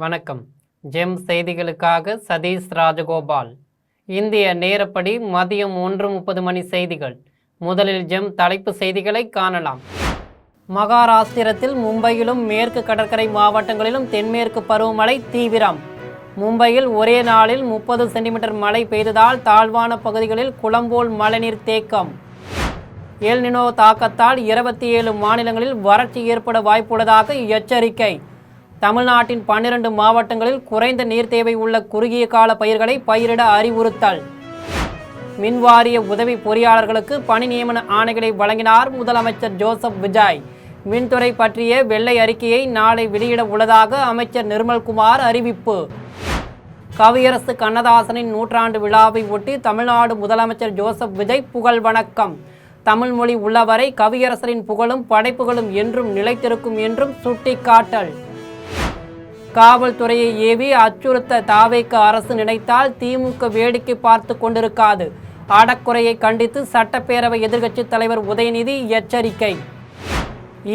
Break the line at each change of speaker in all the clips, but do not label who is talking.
வணக்கம். ஜெம் செய்திகளுக்காக சதீஷ் ராஜகோபால். இந்திய நேரப்படி மதியம் 1:30 மணி செய்திகள். முதலில் ஜெம் தலைப்பு செய்திகளை காணலாம். மகாராஷ்டிரத்தில் மும்பையிலும் மேற்கு கடற்கரை மாவட்டங்களிலும் தென்மேற்கு பருவமழை தீவிரம். மும்பையில் ஒரே நாளில் 30 சென்டிமீட்டர் மழை பெய்ததால் தாழ்வான பகுதிகளில் குளம்போல் மழைநீர் தேக்கம். எல் நினோ தாக்கத்தால் 27 மாநிலங்களில் வறட்சி ஏற்பட வாய்ப்புள்ளதாக எச்சரிக்கை. தமிழ்நாட்டின் 12 மாவட்டங்களில் குறைந்த நீர் தேவை உள்ள குறுகிய கால பயிர்களை பயிரிட அறிவுறுத்தல். மின்வாரிய உதவி பொறியாளர்களுக்கு பணி நியமன ஆணைகளை வழங்கினார் முதலமைச்சர் ஜோசப் விஜய். மின்துறை பற்றிய வெள்ளை அறிக்கையை நாளை வெளியிட உள்ளதாக அமைச்சர் நிர்மல்குமார் அறிவிப்பு. கவியரசு கண்ணதாசனின் நூற்றாண்டு விழாவை ஒட்டி தமிழ்நாடு முதலமைச்சர் ஜோசப் விஜய் புகழ் வணக்கம். தமிழ் மொழி உள்ளவரை கவியரசரின் புகழும் படைப்புகளும் என்றும் நிலைத்திருக்கும் என்றும் சுட்டிக்காட்டல். காவல்துறையை ஏவி அச்சுறுத்த தாவேக அரசு நினைத்தால் திமுக வேடிக்கை பார்த்து கொண்டிருக்காது. அடக்குறையை கண்டித்து சட்டப்பேரவை எதிர்க்கட்சித் தலைவர் உதயநிதி எச்சரிக்கை.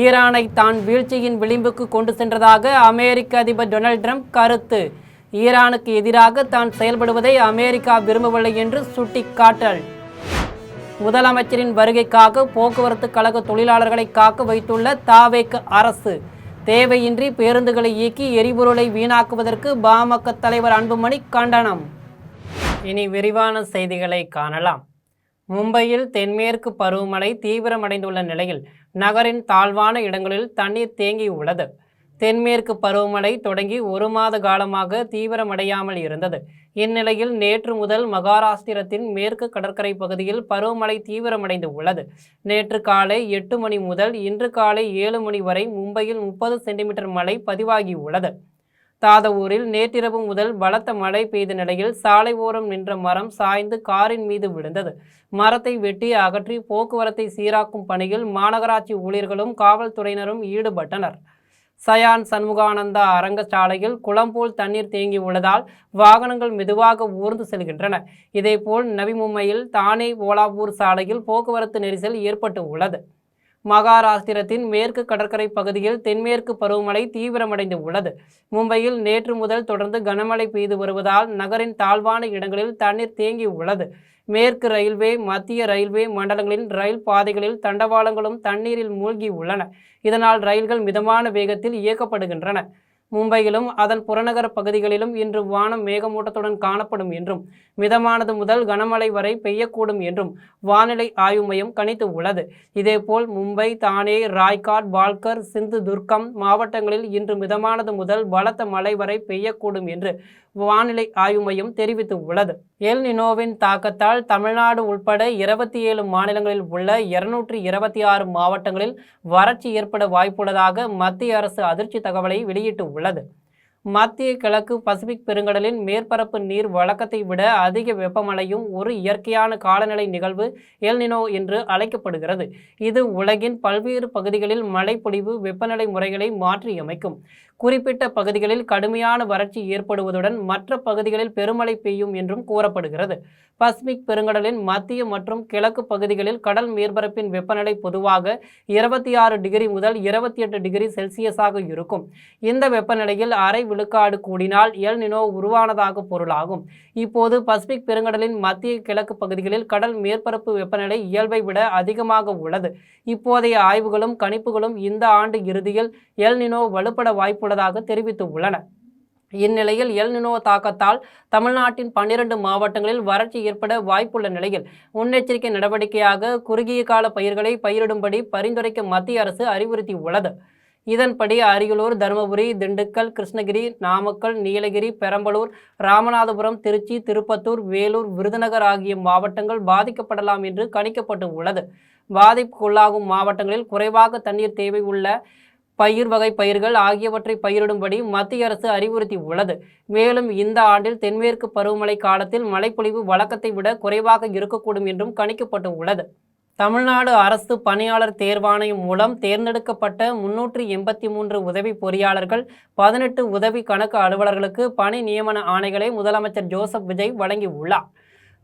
ஈரானை தான் வீழ்ச்சியின் விளிம்புக்கு கொண்டு சென்றதாக அமெரிக்க அதிபர் டொனால்ட் ட்ரம்ப் கருத்து. ஈரானுக்கு எதிராக தான் செயல்படுவதை அமெரிக்கா விரும்பவில்லை என்று சுட்டிக்காட்டல். முதலமைச்சரின் வருகைக்காக போக்குவரத்து கழக தொழிலாளர்களை காக்க வைத்துள்ள தாவேக அரசு. தேவையின்றி பேருந்துகளை இயக்கி எரிபொருளை வீணாக்குவதற்கு பாமக தலைவர் அன்புமணி கண்டனம். இனி விரிவான செய்திகளை காணலாம். மும்பையில் தென்மேற்கு பருவமழை தீவிரமடைந்துள்ள நிலையில் நகரின் தாழ்வான இடங்களில் தண்ணீர் தேங்கியுள்ளது. தென்மேற்கு பருவமழை தொடங்கி 1 மாத காலமாக தீவிரமடையாமல் இருந்தது. இந்நிலையில் நேற்று முதல் மகாராஷ்டிரத்தின் மேற்கு கடற்கரை பகுதியில் பருவமழை தீவிரமடைந்து உள்ளது. நேற்று காலை 8 மணி முதல் இன்று காலை 7 மணி வரை மும்பையில் 30 சென்டிமீட்டர் மழை பதிவாகியுள்ளது. தாதவூரில் நேற்றிரவு முதல் பலத்த மழை பெய்த நிலையில் சாலை ஓரம் நின்ற மரம் சாய்ந்து காரின் மீது விழுந்தது. மரத்தை வெட்டி அகற்றி போக்குவரத்தை சீராக்கும் பணியில் மாநகராட்சி ஊழியர்களும் காவல்துறையினரும் ஈடுபட்டனர். சயான் சண்முகானந்தா அரங்கசாலையில் குளம்போல் தண்ணீர் தேங்கி உள்ளதால் வாகனங்கள் மெதுவாக ஊர்ந்து செல்கின்றன. இதேபோல் நவி மும்பையில் தானே ஓலாப்பூர் சாலையில் போக்குவரத்து நெரிசல் ஏற்பட்டு உள்ளது. மகாராஷ்டிரத்தின் மேற்கு கடற்கரை பகுதியில் தென்மேற்கு பருவமழை தீவிரமடைந்து உள்ளது. மும்பையில் நேற்று முதல் தொடர்ந்து கனமழை பெய்து வருவதால் நகரின் தாழ்வான இடங்களில் தண்ணீர் தேங்கி உள்ளது. மேற்கு ரயில்வே மத்திய ரயில்வே மண்டலங்களின் ரயில் பாதைகளில் தண்டவாளங்களும் தண்ணீரில் மூழ்கி உள்ளன. இதனால் ரயில்கள் மிதமான வேகத்தில் இயக்கப்படுகின்றன. மும்பையிலும் அதன் புறநகர் பகுதிகளிலும் இன்று வானம் மேகமூட்டத்துடன் காணப்படும் என்றும் மிதமானது முதல் கனமழை வரை பெய்யக்கூடும் என்றும் வானிலை ஆய்வு மையம் கணித்து உள்ளது. இதேபோல் மும்பை, தானே, ராய்காட், பால்கர், சிந்துதுர்கம் மாவட்டங்களில் இன்று மிதமானது முதல் பலத்த மழை வரை பெய்யக்கூடும் என்று வானிலை ஆய்வு மையம் தெரிவித்து உள்ளது. எல் நினோவின் தாக்கத்தால் தமிழ்நாடு உட்பட 27 மாநிலங்களில் உள்ள 226 மாவட்டங்களில் வறட்சி ஏற்பட வாய்ப்புள்ளதாக மத்திய அரசு அதிர்ச்சி தகவலை வெளியிட்டு உள்ளது. மத்திய கிழக்கு பசிபிக் பெருங்கடலின் மேற்பரப்பு நீர் வழக்கத்தை விட அதிக வெப்பமடையும் ஒரு இயற்கையான காலநிலை நிகழ்வு எல் நினோ என்று அழைக்கப்படுகிறது. இது உலகின் பல்வேறு பகுதிகளில் மழைப்பொழிவு வெப்பநிலை முறைகளை மாற்றியமைக்கும். குறிப்பிட்ட பகுதிகளில் கடுமையான வறட்சி ஏற்படுவதுடன் மற்ற பகுதிகளில் பெருமழை பெய்யும் என்றும் கூறப்படுகிறது. பசிபிக் பெருங்கடலின் மத்திய மற்றும் கிழக்கு பகுதிகளில் கடல் மேற்பரப்பின் வெப்பநிலை பொதுவாக 26 டிகிரி முதல் 28 டிகிரி செல்சியஸாக இருக்கும். இந்த வெப்பநிலையில் அரை விழுக்காடு கூடினால் எல் நினோ உருவானதாக பொருளாகும். இப்போது பசிபிக் பெருங்கடலின் மத்திய கிழக்கு பகுதிகளில் கடல் மேற்பரப்பு வெப்பநிலை இயல்பை விட அதிகமாக உள்ளது. இப்போதைய ஆய்வுகளும் கணிப்புகளும் இந்த ஆண்டு இறுதியில் எல் நினோ வலுப்பட வாய்ப்புள்ளதாக தெரிவித்து உள்ளன. இந்நிலையில் எல் நினோ தாக்கத்தால் தமிழ்நாட்டின் 12 மாவட்டங்களில் வறட்சி ஏற்பட வாய்ப்புள்ள நிலையில் முன்னெச்சரிக்கை நடவடிக்கையாக குறுகிய கால பயிர்களை பயிரிடும்படி பரிந்துரைக்க மத்திய அரசு அறிவுறுத்தியுள்ளது. இதன்படி அரியலூர், தருமபுரி, திண்டுக்கல், கிருஷ்ணகிரி, நாமக்கல், நீலகிரி, பெரம்பலூர், ராமநாதபுரம், திருச்சி, திருப்பத்தூர், வேலூர், விருதுநகர் ஆகிய மாவட்டங்கள் பாதிக்கப்படலாம் என்று கணிக்கப்பட்டு உள்ளது. பாதிப்புக்குள்ளாகும் மாவட்டங்களில் குறைவாக தண்ணீர் தேவை உள்ள பயிர் வகை பயிர்கள் ஆகியவற்றை பயிரிடும்படி மத்திய அரசு அறிவுறுத்தி உள்ளது. மேலும் இந்த ஆண்டில் தென்மேற்கு பருவமழை காலத்தில் மழைப்பொழிவு வழக்கத்தை விட குறைவாக இருக்கக்கூடும் என்றும் கணிக்கப்பட்டு உள்ளது. தமிழ்நாடு அரசு பணியாளர் தேர்வாணையம் மூலம் தேர்ந்தெடுக்கப்பட்ட 383 உதவி பொறியாளர்கள், 18 உதவி கணக்கு அலுவலர்களுக்கு பணி நியமன ஆணைகளை முதலமைச்சர் ஜோசப் விஜய் வழங்கியுள்ளார்.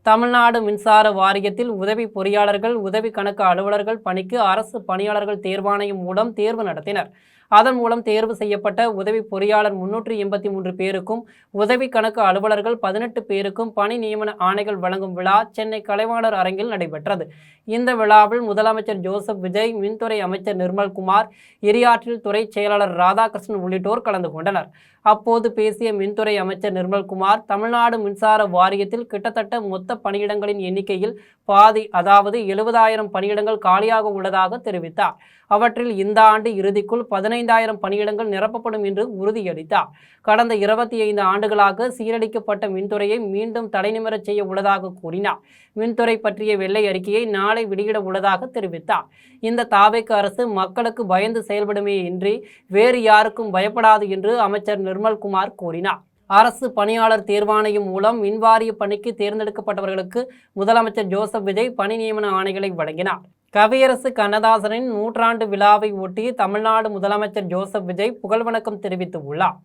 தமிழ்நாடு மின்சார வாரியத்தில் உதவி பொறியாளர்கள், உதவி கணக்கு அலுவலர்கள் பணிக்கு அரசு பணியாளர்கள் தேர்வாணையம் மூலம் தேர்வு நடத்தினர். அதன் மூலம் தேர்வு செய்யப்பட்ட உதவி பொறியாளர் 383 பேருக்கும் உதவி கணக்கு அலுவலர்கள் 18 பேருக்கும் பணி நியமன ஆணைகள் வழங்கும் விழா சென்னை கலைவாணர் அரங்கில் நடைபெற்றது. இந்த விழாவில் முதலமைச்சர் ஜோசப் விஜய், மின்துறை அமைச்சர் நிர்மல்குமார், எரியாற்றல் துறை செயலாளர் ராதாகிருஷ்ணன் உள்ளிட்டோர் கலந்து கொண்டனர். அப்போது பேசிய மின்துறை அமைச்சர் நிர்மல்குமார், தமிழ்நாடு மின்சார வாரியத்தில் கிட்டத்தட்ட மொத்த பணியிடங்களின் எண்ணிக்கையில் பாதி, அதாவது 70,000 பணியிடங்கள் காலியாக உள்ளதாக தெரிவித்தார். அவற்றில் இந்த ஆண்டு இறுதிக்குள் 15,000 பணியிடங்கள் நிரப்பப்படும் என்று உறுதியளித்தார். கடந்த 25 ஆண்டுகளாக சீரழிக்கப்பட்ட மின்துறையை மீண்டும் தலைநிமிரச் செய்ய உள்ளதாக கூறினார். மின்துறை பற்றிய வெள்ளை அறிக்கையை நாளை வெளியிட உள்ளதாக தெரிவித்தார். இந்த தாவேக அரசு மக்களுக்கு பயந்து செயல்படுமே இன்றி வேறு யாருக்கும் பயப்படாது என்று அமைச்சர் நிர்மல்குமார் கூறினார். அரசு பணியாளர் தேர்வாணையம் மூலம் மின்வாரிய பணிக்கு தேர்ந்தெடுக்கப்பட்டவர்களுக்கு முதலமைச்சர் ஜோசப் விஜய் பணி நியமன ஆணைகளை வழங்கினார். கவியரசு கண்ணதாசனின் 100ஆண்டு விழாவை ஒட்டி தமிழ்நாடு முதலமைச்சர் ஜோசப் விஜய் புகழ்வணக்கம் தெரிவித்துள்ளார்.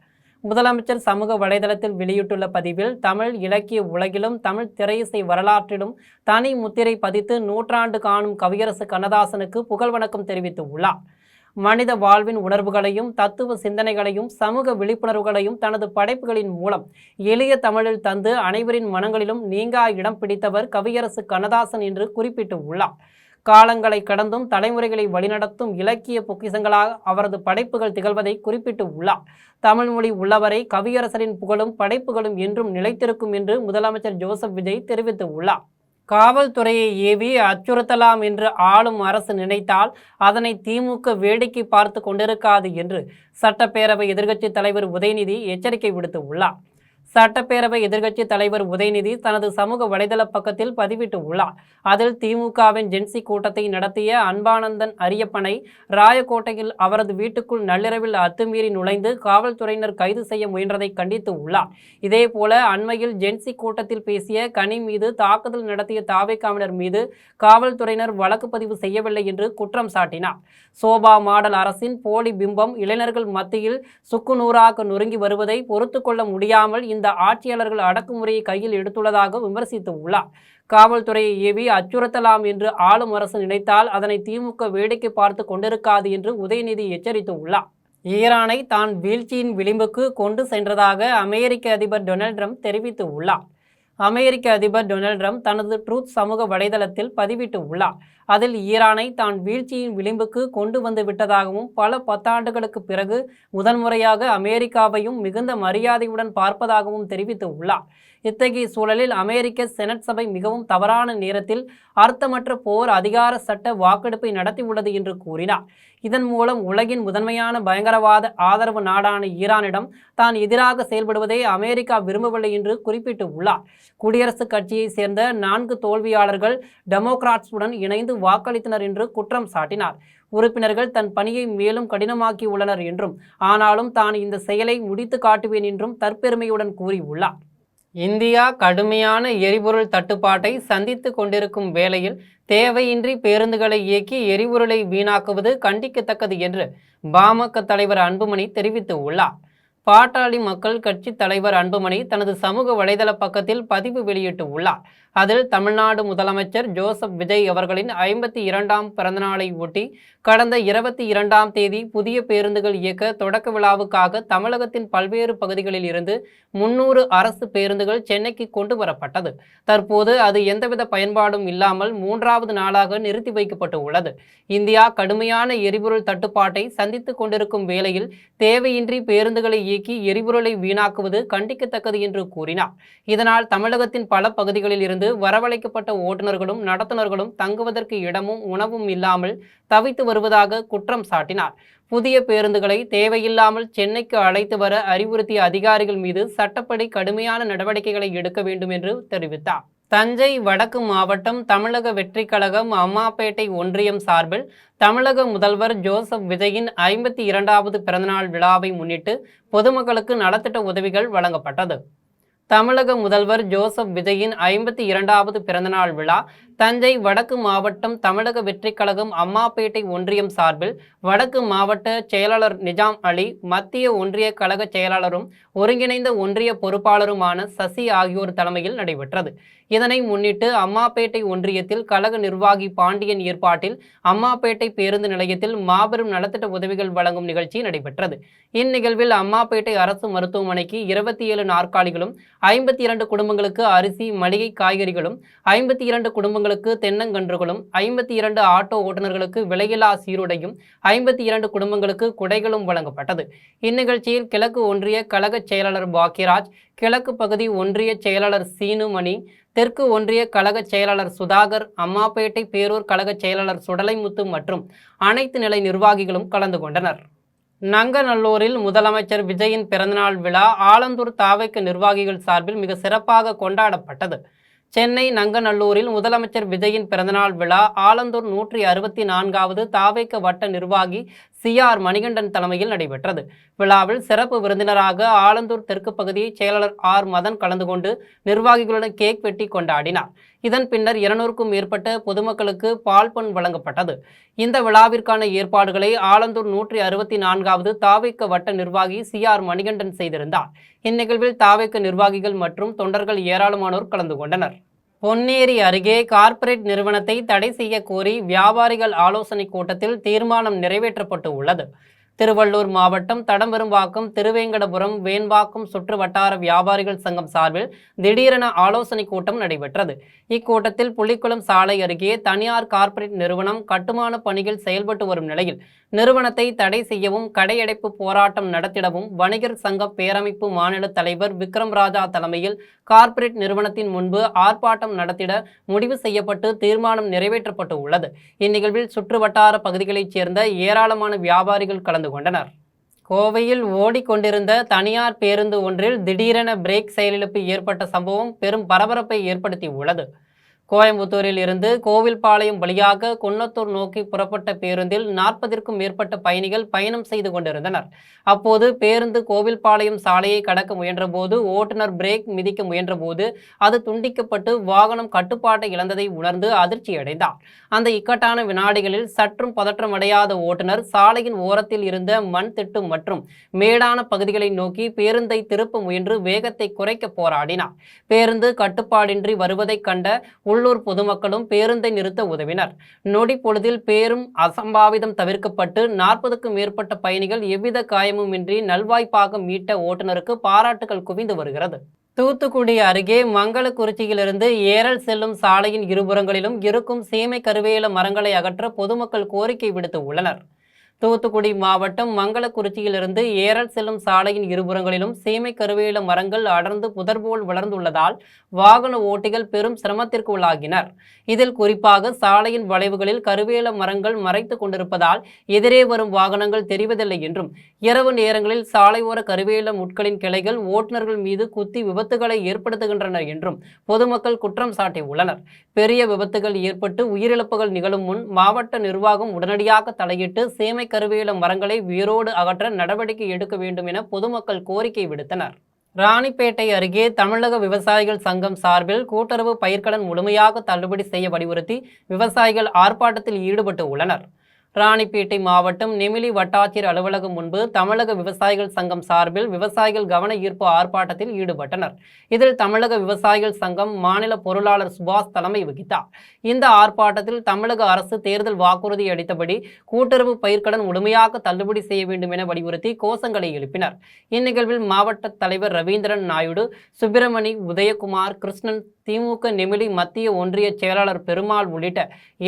முதலமைச்சர் சமூக வலைதளத்தில் வெளியிட்டுள்ள பதிவில், தமிழ் இலக்கிய உலகிலும் தமிழ் திரையிசை வரலாற்றிலும் தனி முத்திரை பதித்து 100ஆண்டு காணும் கவியரசு கண்ணதாசனுக்கு புகழ்வணக்கம் தெரிவித்துள்ளார். மனித வாழ்வின் உணர்வுகளையும் தத்துவ சிந்தனைகளையும் சமூக விழிப்புணர்வுகளையும் தனது படைப்புகளின் மூலம் எளிய தமிழில் தந்து அனைவரின் மனங்களிலும் நீங்கா இடம் பிடித்தவர் கவியரசு கண்ணதாசன் என்று குறிப்பிட்டுள்ளார். காலங்களை கடந்தும் தலைமுறைகளை வழிநடத்தும் இலக்கிய பொக்கிஷங்களாக அவரது படைப்புகள் திகழ்வதை குறிப்பிட்டுள்ளார். தமிழ் மொழி உள்ளவரை கவியரசரின் புகழும் படைப்புகளும் என்றும் நிலைத்திருக்கும் என்று முதலமைச்சர் ஜோசப் விஜய் தெரிவித்துள்ளார். காவல்துறையை ஏவி அச்சுறுத்தலாம் என்று ஆளும் அரசு நினைத்தால் அதனை திமுக வேடிக்கை பார்த்து கொண்டிருக்காது என்று சட்டப்பேரவை எதிர்க்கட்சி தலைவர் உதயநிதி எச்சரிக்கை விடுத்துள்ளார். சட்டப்பேரவை எதிர்க்கட்சி தலைவர் உதயநிதி தனது சமூக வலைதள பக்கத்தில் பதிவிட்டுள்ளார். அதில் திமுகவின் ஜென்சி கூட்டத்தை நடத்திய அன்பானந்தன் அரியப்பனை ராயக்கோட்டையில் அவரது வீட்டுக்குள் நள்ளிரவில் அத்துமீறி நுழைந்து காவல்துறையினர் கைது செய்ய முயன்றதை கண்டித்து உள்ளார். இதேபோல அண்மையில் ஜென்சி கூட்டத்தில் பேசிய கனி மீது தாக்குதல் நடத்திய தாவேகாவினர் மீது காவல்துறையினர் வழக்கு பதிவு செய்யவில்லை என்று குற்றம் சாட்டினார். சோபா மாடல் அரசின் போலி பிம்பம் இளைஞர்கள் மத்தியில் சுக்குநூறாக நொறுங்கி வருவதை பொறுத்து கொள்ள முடியாமல் இந்த ஆட்சியாளர்கள் அடக்குமுறையை கையில் எடுத்துள்ளதாக விமர்சித்துள்ளார். காவல்துறையை ஏவி அச்சுறுத்தலாம் என்று ஆளும் அரசு நினைத்தால் அதனை திமுக வேடிக்கை பார்த்து கொண்டிருக்காது என்று உதயநிதி எச்சரித்துள்ளார். ஈரானை தான் வீழ்ச்சியின் விளிம்புக்கு கொண்டு சென்றதாக அமெரிக்க அதிபர் டொனால்ட் ட்ரம்ப் தெரிவித்துள்ளார். அமெரிக்க அதிபர் டொனால்ட் ட்ரம்ப் தனது ட்ரூத் சமூக வலைதளத்தில் பதிவிட்டுள்ளார். அதில் ஈரானை தான் வீழ்ச்சியின் விளிம்புக்கு கொண்டு வந்து விட்டதாகவும் பல 10 ஆண்டுகளுக்கு பிறகு முதன்முறையாக அமெரிக்காவையும் மிகுந்த மரியாதையுடன் பார்ப்பதாகவும் தெரிவித்துள்ளார். இத்தகைய சூழலில் அமெரிக்க செனட் சபை மிகவும் தவறான நேரத்தில் அர்த்தமற்ற போர் அதிகார சட்ட வாக்கெடுப்பை நடத்தியுள்ளது என்று கூறினார். இதன் மூலம் உலகின் முதன்மையான பயங்கரவாத ஆதரவு நாடான ஈரானிடம் தான் எதிராக செயல்படுவதை அமெரிக்கா விரும்பவில்லை என்று குறிப்பிட்டுள்ளார். குடியரசுக் கட்சியை சேர்ந்த 4 தோல்வியாளர்கள் டெமோக்ராட்ஸுடன் இணைந்து வாக்களித்தனர் என்று குற்றம் சாட்டினார். உறுப்பினர்கள் தன் பணியை மேலும் கடினமாக்கியுள்ளனர் என்றும், ஆனாலும் தான் இந்த செயலை முடித்து காட்டுவேன் என்றும் தற்பெருமையுடன் கூறியுள்ளார். இந்தியா கடுமையான எரிபொருள் தட்டுப்பாட்டை சந்தித்து கொண்டிருக்கும் வேளையில் தேவையின்றி பேருந்துகளை இயக்கி எரிபொருளை வீணாக்குவது கண்டிக்கத்தக்கது என்று பாமக தலைவர் அன்புமணி தெரிவித்துள்ளார். பாட்டாளி மக்கள் கட்சி தலைவர் அன்புமணி தனது சமூக வலைதள பக்கத்தில் பதிவு வெளியிட்டுள்ளார். அதில் தமிழ்நாடு முதலமைச்சர் ஜோசப் விஜய் அவர்களின் 52ஆம் பிறந்தநாளை ஒட்டி கடந்த 22ஆம் தேதி புதிய பேருந்துகள் இயக்க தொடக்க விழாவுக்காக தமிழகத்தின் பல்வேறு பகுதிகளில் இருந்து 300 அரசு பேருந்துகள் சென்னைக்கு கொண்டு வரப்பட்டது. தற்போது அது எந்தவித பயன்பாடும் இல்லாமல் 3வது நாளாக நிறுத்தி வைக்கப்பட்டு உள்ளது. இந்தியா கடுமையான எரிபொருள் தட்டுப்பாட்டை சந்தித்துக் கொண்டிருக்கும் வேளையில் தேவையின்றி பேருந்துகளை இயக்கி எரிபொருளை வீணாக்குவது கண்டிக்கத்தக்கது என்று கூறினார். இதனால் தமிழகத்தின் பல பகுதிகளில் இருந்து வரவழைக்கப்பட்ட ஓட்டுநர்களும் நடத்துனர்களும் தங்குவதற்கு இடமும் உணவும் இல்லாமல் தவித்து வருவதாக குற்றம் சாட்டினார். புதிய பேருந்துகளை தேவையில்லாமல் சென்னைக்கு அழைத்து வர அறிவுறுத்திய அதிகாரிகள் மீது சட்டப்படி கடுமையான நடவடிக்கைகளை எடுக்க வேண்டும் என்று தெரிவித்தார். தஞ்சை வடக்கு மாவட்டம் தமிழக வெற்றிக் கழகம் அம்மாப்பேட்டை ஒன்றியம் சார்பில் தமிழக முதல்வர் ஜோசப் விஜயின் 52வது பிறந்தநாள் விழாவை முன்னிட்டு பொதுமக்களுக்கு நலத்திட்ட உதவிகள் வழங்கப்பட்டது. தமிழக முதல்வர் ஜோசப் விஜயின் 52வது பிறந்தநாள் விழா தஞ்சை வடக்கு மாவட்டம் தமிழக வெற்றிக் கழகம் அம்மாப்பேட்டை ஒன்றியம் சார்பில் வடக்கு மாவட்ட செயலாளர் நிஜாம் அலி, மத்திய ஒன்றிய கழக செயலாளரும் ஒருங்கிணைந்த ஒன்றிய பொறுப்பாளருமான சசி ஆகியோர் தலைமையில் நடைபெற்றது. இதனை முன்னிட்டு அம்மாப்பேட்டை ஒன்றியத்தில் கழக நிர்வாகி பாண்டியன் ஏற்பாட்டில் அம்மாப்பேட்டை பேருந்து நிலையத்தில் மாபெரும் நலத்திட்ட உதவிகள் வழங்கும் நிகழ்ச்சி நடைபெற்றது. இந்நிகழ்வில் அம்மாப்பேட்டை அரசு மருத்துவமனைக்கு 27 நாற்காலிகளும், 52 குடும்பங்களுக்கு அரிசி, மளிகை, காய்கறிகளும், 52 குடும்பங்களுக்கு தென்னங்கன்றுகளும், 52 ஆட்டோ ஓட்டுநர்களுக்கு விலையில்லா சீருடையும், 52 குடும்பங்களுக்கு குடைகளும் வழங்கப்பட்டது. இந்நிகழ்ச்சியில் கிழக்கு ஒன்றிய கழக செயலாளர் பாக்கியராஜ், கிழக்கு பகுதி ஒன்றிய செயலாளர் சீனுமணி, தெற்கு ஒன்றிய கழக செயலாளர் சுதாகர், அம்மாப்பேட்டை பேரூர் கழக செயலாளர் சுடலைமுத்து மற்றும் அனைத்து நிலை நிர்வாகிகளும் கலந்து கொண்டனர். நங்கநல்லூரில் முதலமைச்சர் விஜயின் பிறந்தநாள் விழா ஆலந்தூர் தாவைக்க நிர்வாகிகள் சார்பில் மிக சிறப்பாக கொண்டாடப்பட்டது. சென்னை நங்கநல்லூரில் முதலமைச்சர் விஜயின் பிறந்தநாள் விழா ஆலந்தூர் 164வது தாவைக்க வட்ட நிர்வாகி CR மணிகண்டன் தலைமையில் நடைபெற்றது. விழாவில் சிறப்பு விருந்தினராக ஆலந்தூர் தெற்கு பகுதி செயலாளர் R மதன் கலந்து கொண்டு நிர்வாகிகளுடன் கேக் வெட்டி கொண்டாடினார். இதன் பின்னர் 200க்கும் மேற்பட்ட பொதுமக்களுக்கு பால்பன் வழங்கப்பட்டது. இந்த விழாவிற்கான ஏற்பாடுகளை ஆலந்தூர் 164வது தாவைக்க வட்ட நிர்வாகி CR மணிகண்டன் செய்திருந்தார். இந்நிகழ்வில் தாவைக்க நிர்வாகிகள் மற்றும் தொண்டர்கள் ஏராளமானோர் கலந்து கொண்டனர். பொன்னேரி அருகே கார்ப்பரேட் நிறுவனத்தை தடை செய்ய கோரி வியாபாரிகள் ஆலோசனை கூட்டத்தில் தீர்மானம் நிறைவேற்றப்பட்டு உள்ளது. திருவள்ளூர் மாவட்டம் தடம்பெரும்பாக்கம், திருவேங்கடபுரம், வேண்பாக்கம் சுற்று வட்டார வியாபாரிகள் சங்கம் சார்பில் திடீரென ஆலோசனை கூட்டம் நடைபெற்றது. இக்கூட்டத்தில் புலிக்குளம் சாலை அருகே தனியார் கார்ப்பரேட் நிறுவனம் கட்டுமான பணிகள் செயல்பட்டு வரும் நிலையில் நிறுவனத்தை தடை செய்யவும், கடையடைப்பு போராட்டம் நடத்திடவும் வணிகர் சங்க பேரமைப்பு மாநில தலைவர் விக்ரம் ராஜா தலைமையில் கார்ப்பரேட் நிறுவனத்தின் முன்பு ஆர்ப்பாட்டம் நடத்திட முடிவு செய்யப்பட்டு தீர்மானம் நிறைவேற்றப்பட்டு உள்ளது. இந்நிகழ்வில் சுற்று வட்டார பகுதிகளைச் சேர்ந்த ஏராளமான வியாபாரிகள் கலந்து கொண்டனர். கோவையில் ஓடிக்கொண்டிருந்த தனியார் பேருந்து ஒன்றில் திடீரென பிரேக் செயலிழப்பு ஏற்பட்ட சம்பவம் பெரும் பரபரப்பை ஏற்படுத்தி உள்ளது. கோயம்புத்தூரில் இருந்து கோவில்பாளையம் வழியாக குன்னத்தூர் நோக்கி புறப்பட்ட பேருந்தில் 40ற்கும் மேற்பட்ட பயணிகள் பயணம் செய்து கொண்டிருந்தனர். அப்போது பேருந்து கோவில்பாளையம் சாலையை கடக்க முயன்றபோது ஓட்டுநர் பிரேக் மிதிக்க முயன்றபோது அது துண்டிக்கப்பட்டு வாகனம் கட்டுப்பாட்டை இழந்ததை உணர்ந்து அதிர்ச்சியடைந்தார். அந்த இக்கட்டான வினாடிகளில் சற்றும் பதற்றமடையாத ஓட்டுநர் சாலையின் ஓரத்தில் இருந்த மண் திட்டு மற்றும் மேடான பகுதிகளை நோக்கி பேருந்தை திருப்ப முயன்று வேகத்தை குறைக்க போராடினார். பேருந்து கட்டுப்பாடின்றி வருவதை கண்ட உள்ளூர் பொதுமக்களும் பேருந்தை நிறுத்த உதவினர். நொடி பொழுதில் பேரும் அசம்பாவிதம் தவிர்க்கப்பட்டு 40க்கும் மேற்பட்ட பயணிகள் எவ்வித காயமுமின்றி நல்வாய்ப்பாக மீட்ட ஓட்டுநருக்கு பாராட்டுகள் குவிந்து வருகிறது. தூத்துக்குடி அருகே மங்களக்குறிச்சியிலிருந்து ஏரல் செல்லும் சாலையின் இருபுறங்களிலும் இருக்கும் சீமை கருவேல மரங்களை அகற்ற பொதுமக்கள் கோரிக்கை விடுத்து உள்ளனர். தூத்துக்குடி மாவட்டம் மங்களக்குறிச்சியிலிருந்து ஏரல் செல்லும் சாலையின் இருபுறங்களிலும் சீமை கருவேல மரங்கள் அடர்ந்து புதர்போல் வளர்ந்துள்ளதால் வாகன ஓட்டிகள் பெரும் சிரமத்திற்கு உள்ளாகினர். இதில் குறிப்பாக சாலையின் வளைவுகளில் கருவேல மரங்கள் மறைத்து கொண்டிருப்பதால் எதிரே வரும் வாகனங்கள் தெரிவதில்லை என்றும், இரவு நேரங்களில் சாலையோர கருவேல முட்களின் கிளைகள் ஓட்டுநர்கள் மீது குத்தி விபத்துகளை ஏற்படுத்துகின்றன என்றும் பொதுமக்கள் குற்றம் சாட்டியுள்ளனர். பெரிய விபத்துகள் ஏற்பட்டு உயிரிழப்புகள் நிகழும் முன் மாவட்ட நிர்வாகம் உடனடியாக தலையிட்டு சீமை கருவேல மரங்களை வேரோடு அகற்ற நடவடிக்கை எடுக்க வேண்டும் என பொதுமக்கள் கோரிக்கை விடுத்தனர். ராணிப்பேட்டை அருகே தமிழக விவசாயிகள் சங்கம் சார்பில் கூட்டுறவு பயிர்க்கடன் முழுமையாக தள்ளுபடி செய்ய வலியுறுத்தி விவசாயிகள் ஆர்ப்பாட்டத்தில் ஈடுபட்டு உள்ளனர். ராணிப்பேட்டை மாவட்டம் நெமிலி வட்டாட்சியர் அலுவலகம் முன்பு தமிழக விவசாயிகள் சங்கம் சார்பில் விவசாயிகள் கவன ஈர்ப்பு ஆர்ப்பாட்டத்தில் ஈடுபட்டனர். இதில் தமிழக விவசாயிகள் சங்கம் மாநில பொருளாளர் சுபாஷ் தலைமை வகித்தார். இந்த ஆர்ப்பாட்டத்தில் தமிழக அரசு தேர்தல் வாக்குறுதி அளித்தபடி கூட்டுறவு பயிர்க்கடன் முழுமையாக தள்ளுபடி செய்ய வேண்டும் என வலியுறுத்தி கோஷங்களை எழுப்பினர். இந்நிகழ்வில் மாவட்ட தலைவர் ரவீந்திரன் நாயுடு, சுப்பிரமணி, உதயகுமார், கிருஷ்ணன், திமுக நெமிலி மத்திய ஒன்றிய செயலாளர் பெருமாள் உள்ளிட்ட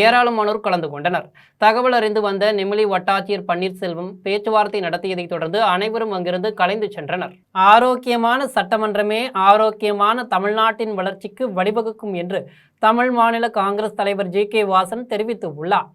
ஏராளமானோர் கலந்து கொண்டனர். தகவல் அறிந்து வந்த நெமிலி வட்டாட்சியர் பன்னீர்செல்வம் பேச்சுவார்த்தை நடத்தியதை தொடர்ந்து அனைவரும் அங்கிருந்து கலைந்து சென்றனர். ஆரோக்கியமான சட்டமன்றமே ஆரோக்கியமான தமிழ்நாட்டின் வளர்ச்சிக்கு வழிவகுக்கும் என்று தமிழ் மாநில காங்கிரஸ் தலைவர் G.K. வாசன் தெரிவித்துள்ளார்.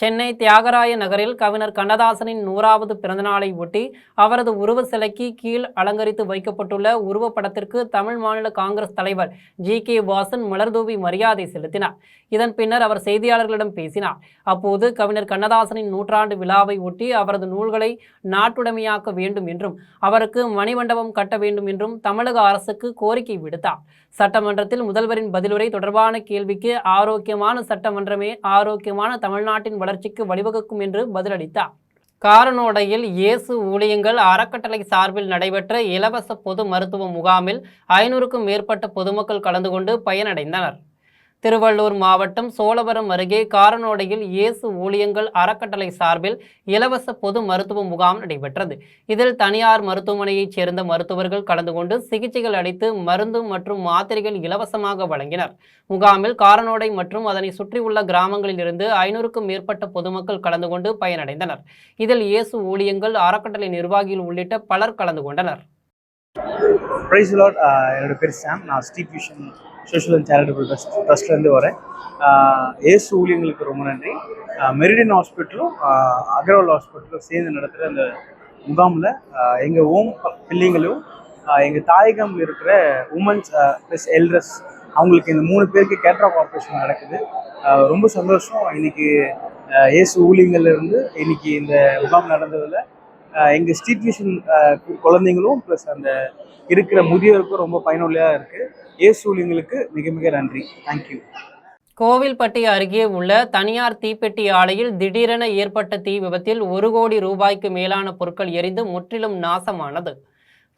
சென்னை தியாகராய நகரில் கவிஞர் கண்ணதாசனின் 100வது பிறந்தநாளை ஒட்டி அவரது உருவ சிலைக்கு கீழ் அலங்கரித்து வைக்கப்பட்டுள்ள உருவப்படத்திற்கு தமிழ் மாநில காங்கிரஸ் தலைவர் ஜி.கே. வாசன் மலர்தூவி மரியாதை செலுத்தினார். இதன் பின்னர் அவர் செய்தியாளர்களிடம் பேசினார். அப்போது கவிஞர் கண்ணதாசனின் 100ஆண்டு விழாவை ஒட்டி அவரது நூல்களை நாட்டுடைமையாக்க வேண்டும் என்றும் அவருக்கு மணிமண்டபம் கட்ட வேண்டும் என்றும் தமிழக அரசுக்கு கோரிக்கை விடுத்தார். சட்டமன்றத்தில் முதல்வரின் பதிலுரை தொடர்பான கேள்விக்கு ஆரோக்கியமான சட்டமன்றமே ஆரோக்கியமான தமிழ்நாட்டின் வளர்ச்சிக்கு வழிவகுக்கும் என்று பதிலளித்தார். காரனோடையில் இயேசு ஊழியங்கள் அறக்கட்டளை சார்பில் நடைபெற்ற இலவச பொது மருத்துவ முகாமில் 500க்கும் மேற்பட்ட பொதுமக்கள் கலந்து கொண்டு பயனடைந்தனர். திருவள்ளூர் மாவட்டம் சோழவரம் அருகே காரனோடையில் இயேசு ஊழியங்கள் அறக்கட்டளை சார்பில் இலவச பொது மருத்துவ முகாம் நடைபெற்றது. இதில் தனியார் மருத்துவமனையைச் சேர்ந்த மருத்துவர்கள் கலந்து கொண்டு சிகிச்சைகள் அளித்து மருந்து மற்றும் மாத்திரைகள் இலவசமாக வழங்கினர். முகாமில் காரனோடை மற்றும் அதனை சுற்றியுள்ள கிராமங்களில் இருந்து 500க்கும் மேற்பட்ட பொதுமக்கள் கலந்து கொண்டு பயனடைந்தனர். இதில் இயேசு ஊழியங்கள் அறக்கட்டளை நிர்வாகிகள் உள்ளிட்ட பலர் கலந்து கொண்டனர்.
என்னோட பேர் சாம். நான் steep vision social and charitable ட்ரஸ்ட்லேருந்து வரேன். ஏசு ஊழியங்களுக்கு ரொம்ப நன்றி. மெரிடியன் ஹாஸ்பிட்டலும் அகர்வால் ஹாஸ்பிட்டலும் சேர்ந்து நடத்துகிற அந்த முகாமில் எங்கள் ஓம் பிள்ளைங்களும் எங்கள் தாயகமில் இருக்கிற உமன்ஸ் ப்ளஸ் எல்ட்ரஸ் அவங்களுக்கு இந்த 3 பேருக்கு கேட்ராக் ஆப்ரேஷன் நடக்குது. ரொம்ப சந்தோஷம். இன்னைக்கு ஏசு ஊழியங்கள்லேருந்து இன்னைக்கு இந்த முகாம் நடந்ததில் எங்கள் ஸ்ட்ரீட் விஷன் குழந்தைங்களும் ப்ளஸ் அந்த இருக்கிற முதியோருக்கும் ரொம்ப பயனுள்ளதாக இருக்குது. ஏசு ஊழியங்களுக்கு மிக மிக நன்றி. தேங்க்யூ.
கோவில்பட்டி அருகே உள்ள தனியார் தீப்பெட்டி ஆலையில் திடீரென ஏற்பட்ட தீ விபத்தில் 1 கோடி ரூபாய்க்கு மேலான பொருட்கள் எரிந்து முற்றிலும் நாசமானது.